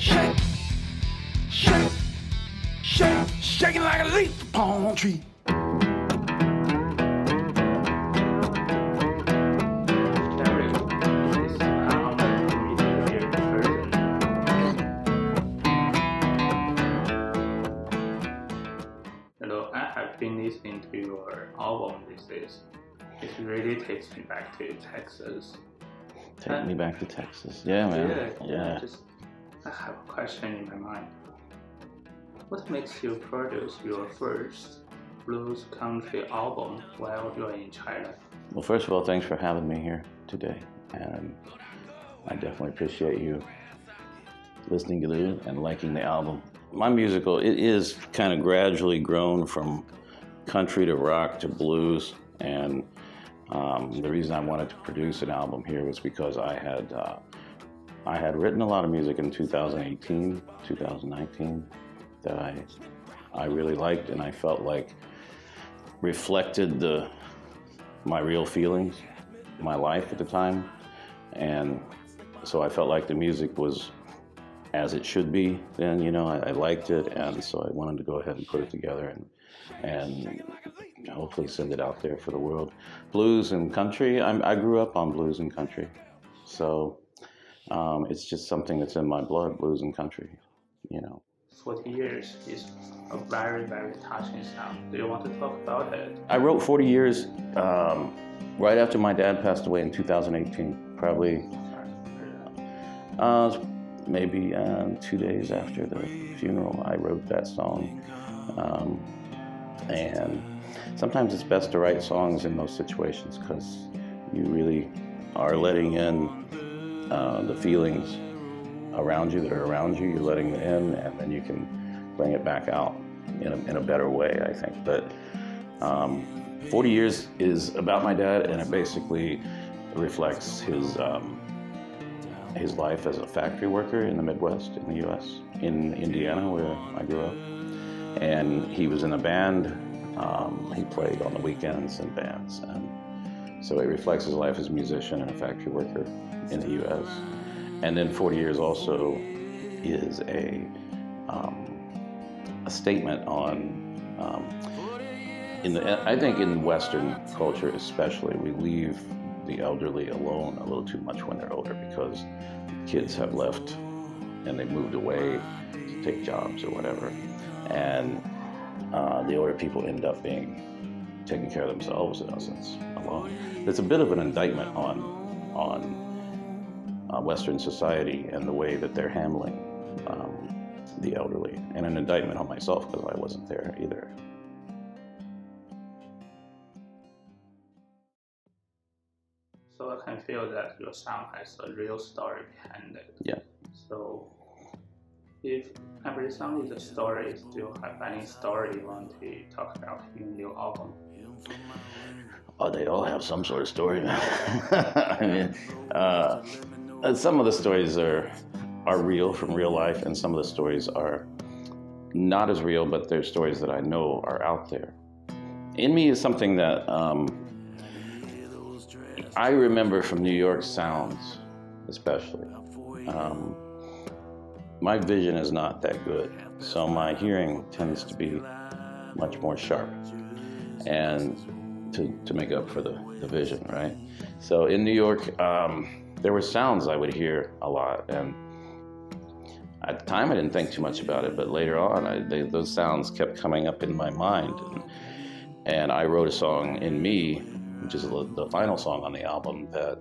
shake, shake, shake, shaking like a leaf upon a tree. Been listening to your album these days. It really takes me back to Texas. Take me back to Texas. Yeah, man. Yeah. I have a question in my mind. What makes you produce your first blues country album while you're in China? Well, first of all, thanks for having me here today. And I definitely appreciate you listening to it and liking the album. My musical, it is kind of gradually grown from country to rock to blues, and the reason I wanted to produce an album here was because I had written a lot of music in 2018, 2019 that I really liked and I felt like reflected my real feelings, my life at the time, and so I felt like the music was as it should be then, you know, I liked it, and so I wanted to go ahead and put it together and hopefully send it out there for the world. Blues and country, I grew up on blues and country, so it's just something that's in my blood, blues and country, you know. 40 years is a very, very touching sound. Do you want to talk about it? I wrote 40 years right after my dad passed away in 2018, probably maybe 2 days after the funeral. I wrote that song. And sometimes it's best to write songs in those situations because you really are letting in the feelings around you that are around you. You're letting it in, and then you can bring it back out in a better way, I think. But 40 years is about my dad, and it basically reflects his life as a factory worker in the Midwest in the U.S., in Indiana, where I grew up. And he was in a band. He played on the weekends in bands, and so it reflects his life as a musician and a factory worker in the U.S. And then 40 years also is a statement on. I think in Western culture, especially, we leave the elderly alone a little too much when they're older because kids have left and they've moved away to take jobs or whatever. And the older people end up taking care of themselves in essence alone. It's a bit of an indictment on Western society and the way that they're handling the elderly, and an indictment on myself because I wasn't there either. So I can feel that your song has a real story behind it. Yeah. So if every song is a story, do you have any story you want to talk about in your album? Oh, they all have some sort of story. I mean, some of the stories are real from real life, and some of the stories are not as real, but they're stories that I know are out there. In Me is something that I remember from New York sounds, especially. My vision is not that good, so my hearing tends to be much more sharp, and to make up for the vision, right? So in New York, there were sounds I would hear a lot, and at the time I didn't think too much about it, but later on, those sounds kept coming up in my mind, and I wrote a song, In Me, which is the final song on the album, that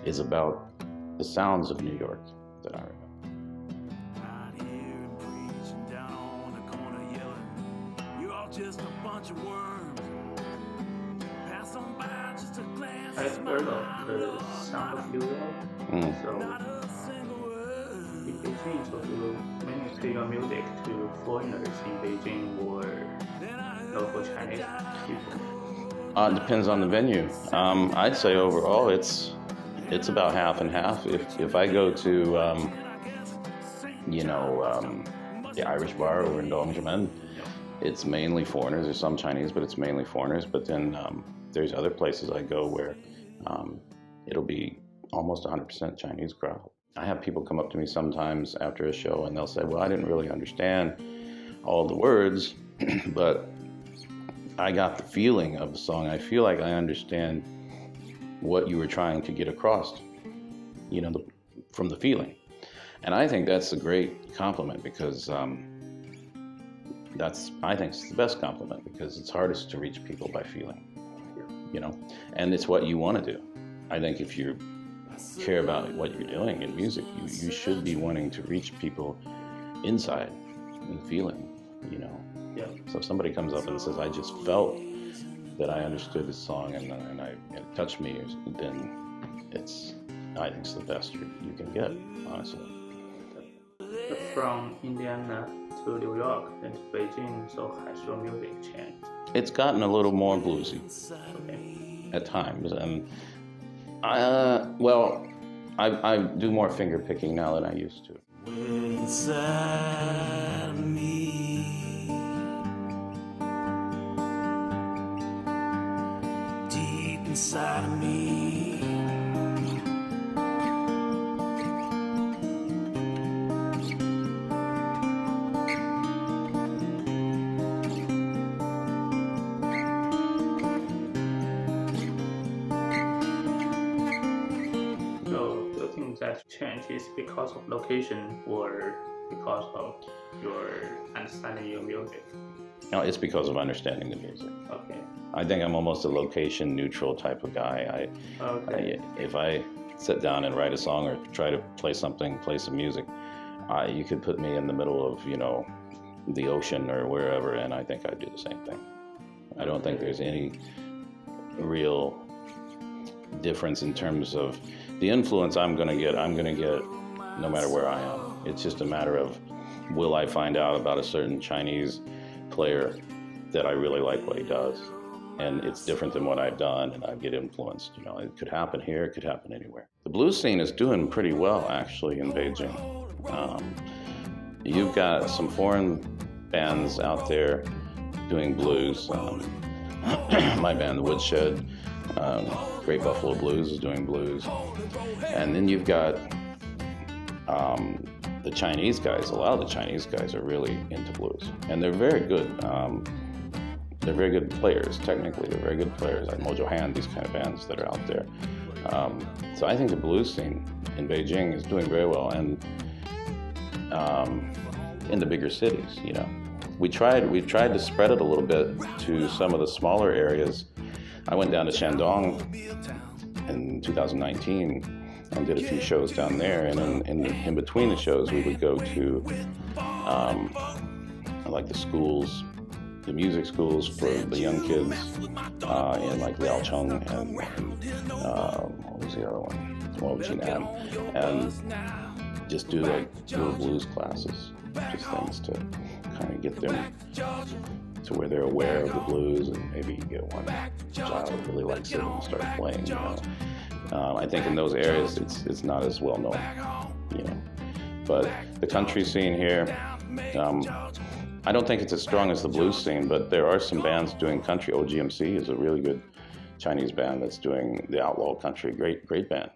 is about the sounds of New York that I remember. Just a bunch of worms. Pass on by, just a glance. I've heard of the sound of New York. So in Beijing, so do you mainly play your music to foreigners in Beijing or local Chinese people? It depends on the venue. I'd say overall it's about half and half. If I go to the Irish bar over in Dongjumen, it's mainly foreigners. There's some Chinese, but it's mainly foreigners. But then there's other places I go where it'll be almost 100% Chinese crowd. I have people come up to me sometimes after a show and they'll say, well, I didn't really understand all the words, but I got the feeling of the song. I feel like I understand what you were trying to get across, from the feeling. And I think that's a great compliment because I think it's the best compliment because it's hardest to reach people by feeling, and it's what you want to do. I think if you care about what you're doing in music, you should be wanting to reach people inside and feeling, Yeah. So if somebody comes up and says, I just felt that I understood this song and it touched me, then I think it's the best you can get, honestly. From Indiana to New York and to Beijing, so has your music changed? It's gotten a little more bluesy at times, and I do more finger picking now than I used to. Inside me, deep inside of me. That change is because of location or because of your understanding your music? No, it's because of understanding the music. Okay. I think I'm almost a location neutral type of guy. If I sit down and write a song or try to play some music, you could put me in the middle of, the ocean or wherever, and I think I'd do the same thing. I don't think there's any real difference in terms of the influence I'm going to get no matter where I am. It's just a matter of, will I find out about a certain Chinese player that I really like what he does, and it's different than what I've done, and I get influenced. It could happen here, it could happen anywhere. The blues scene is doing pretty well, actually, in Beijing. You've got some foreign bands out there doing blues. My band, The Woodshed, Great Buffalo Blues is doing blues. And then you've got the Chinese guys. A lot of the Chinese guys are really into blues. And they're very good. They're very good players. Technically, they're very good players, like Mojo Hand, these kind of bands that are out there. So I think the blues scene in Beijing is doing very well. And in the bigger cities, we've tried to spread it a little bit to some of the smaller areas. I went down to Shandong in 2019 and did a few shows down there, and in between the shows we would go to like the schools, the music schools for the young kids in like Liaocheng and what was the other one? Jinan, and just do like little blues classes, just things to kind of get them to where they're aware of the blues, and maybe you get one child that really likes it and start playing. I think in those areas it's not as well known, But the country scene here, I don't think it's as strong as the blues scene, but there are some bands doing country. OGMC is a really good Chinese band that's doing the outlaw country. Great band.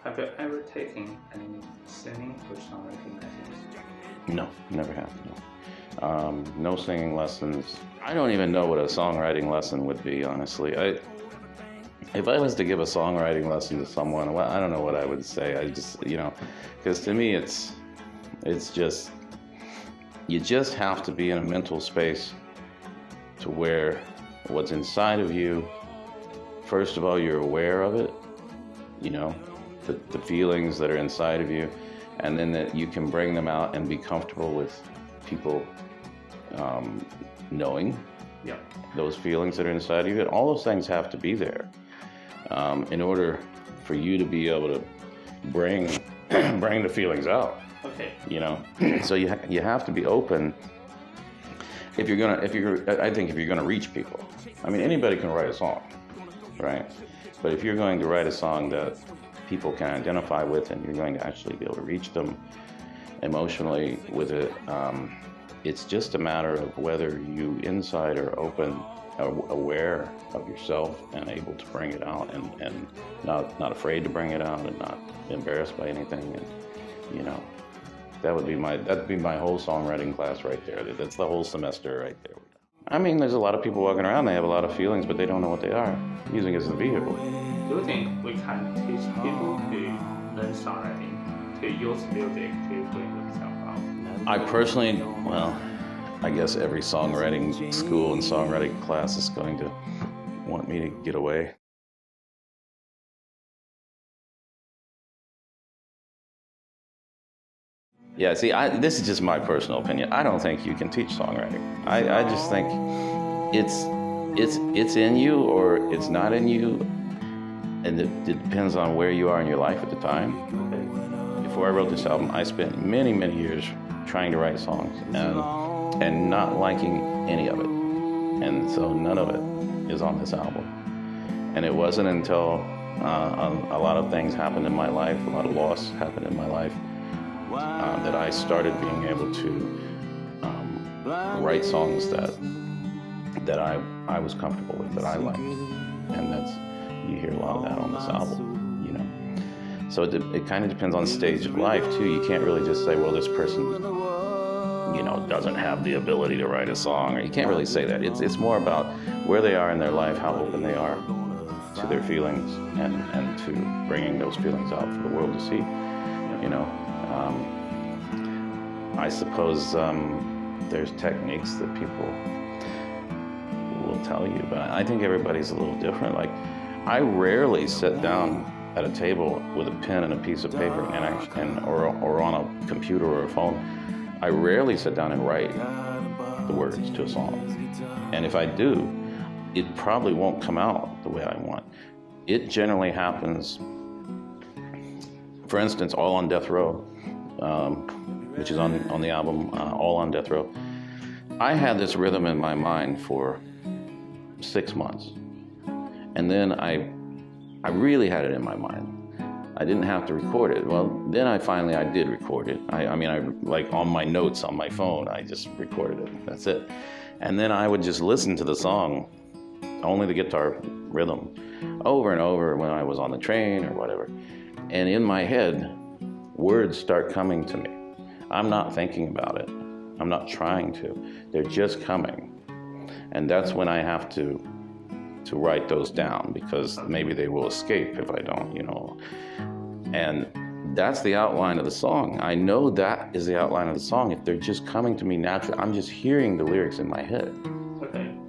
Have you ever taken any singing or songwriting lessons? No, never have. No. No singing lessons. I don't even know what a songwriting lesson would be, honestly. If I was to give a songwriting lesson to someone, well, I don't know what I would say. I just, because to me it's just, you just have to be in a mental space to where what's inside of you, first of all, you're aware of it, the feelings that are inside of you, and then that you can bring them out and be comfortable with people knowing those feelings that are inside of you. And all those things have to be there in order for you to be able to bring the feelings out. Okay. So you have to be open I think if you're gonna reach people, I mean, anybody can write a song, right? But if you're going to write a song that people can identify with and you're going to actually be able to reach them emotionally with it, it's just a matter of whether you inside are open, aware of yourself and able to bring it out and not afraid to bring it out and not embarrassed by anything. And, you know, that'd be my whole songwriting class right there. That's the whole semester right there. I mean, there's a lot of people walking around, they have a lot of feelings, but they don't know what they are. Using it as a vehicle. Do you think we can teach people to learn songwriting, to use music to bring themselves out? I personally, well, I guess every songwriting school and songwriting class is going to want me to get away. Yeah, see, this is just my personal opinion. I don't think you can teach songwriting. I just think it's in you or it's not in you, and it depends on where you are in your life at the time. Before I wrote this album, I spent many, many years trying to write songs and not liking any of it. And so none of it is on this album. And it wasn't until a lot of things happened in my life, a lot of loss happened in my life, that I started being able to write songs that I was comfortable with, that I liked. And you hear a lot of that on this album, you know. So it kind of depends on the stage of life too. You can't really just say, well, this person, you know, doesn't have the ability to write a song, or you can't really say that. It's more about where they are in their life, how open they are to their feelings and to bringing those feelings out for the world to see, you know. I suppose there's techniques that people will tell you, but I think everybody's a little different. Like, I rarely sit down at a table with a pen and a piece of paper or on a computer or a phone. I rarely sit down and write the words to a song. And if I do, it probably won't come out the way I want. It generally happens, for instance, All on Death Row, which is on the album All on Death Row. I had this rhythm in my mind for 6 months. And then I really had it in my mind. I didn't have to record it. Well, then I did record it. I like on my notes on my phone, I just recorded it. That's it. And then I would just listen to the song, only the guitar rhythm, over and over when I was on the train or whatever. And in my head, words start coming to me. I'm not thinking about it. I'm not trying to. They're just coming. And that's when I have to write those down, because maybe they will escape if I don't, you know. And that's the outline of the song. I know that is the outline of the song. If they're just coming to me naturally, I'm just hearing the lyrics in my head,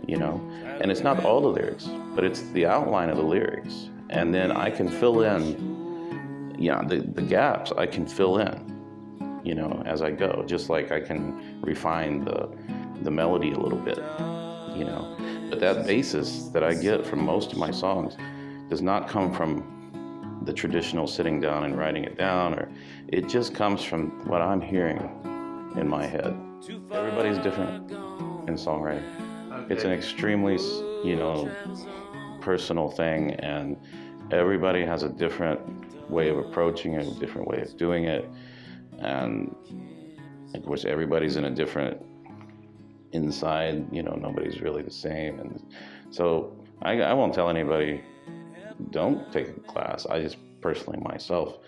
you know. And it's not all the lyrics, but it's the outline of the lyrics. And then I can fill in, you know, the gaps I can fill in, you know, as I go, just like I can refine the melody a little bit, you know. But that basis that I get from most of my songs does not come from the traditional sitting down and writing it down, or it just comes from what I'm hearing in my head. Everybody's different in songwriting. Okay. It's an extremely, you know, personal thing, and everybody has a different way of approaching it, a different way of doing it, and of course everybody's in a different inside, you know, nobody's really the same. And so I won't tell anybody don't take a class. I just personally myself,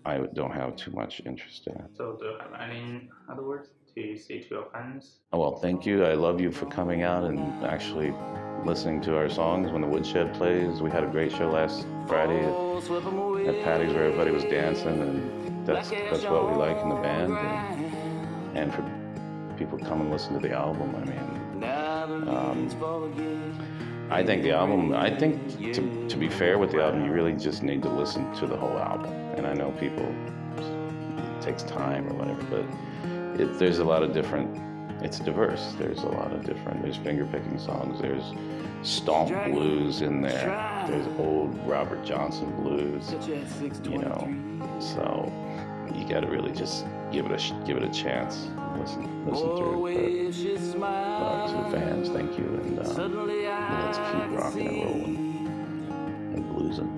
I don't have too much interest in it. So do you have any other words to say to your fans? Oh, well, thank you. I love you for coming out and actually listening to our songs when the Woodshed plays. We had a great show last Friday at Patty's where everybody was dancing, and that's what we like in the band. And for people come and listen to the album, I mean, I think the album, to be fair with the album, you really just need to listen to the whole album. And I know people, it takes time or whatever, but there's a lot of different, it's diverse. There's a lot of different, there's finger-picking songs, there's stomp blues in there, there's old Robert Johnson blues, you know, so you gotta really just give it a chance. Listen to it. But to the fans, thank you, and let's keep rocking and rolling and bluesing.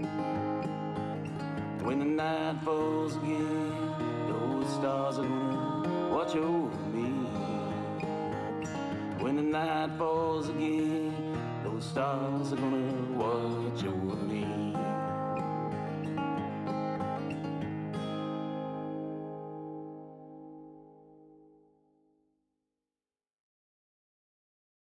When the night falls again, those stars are gonna watch over me. When the night falls again, those stars are gonna watch over me.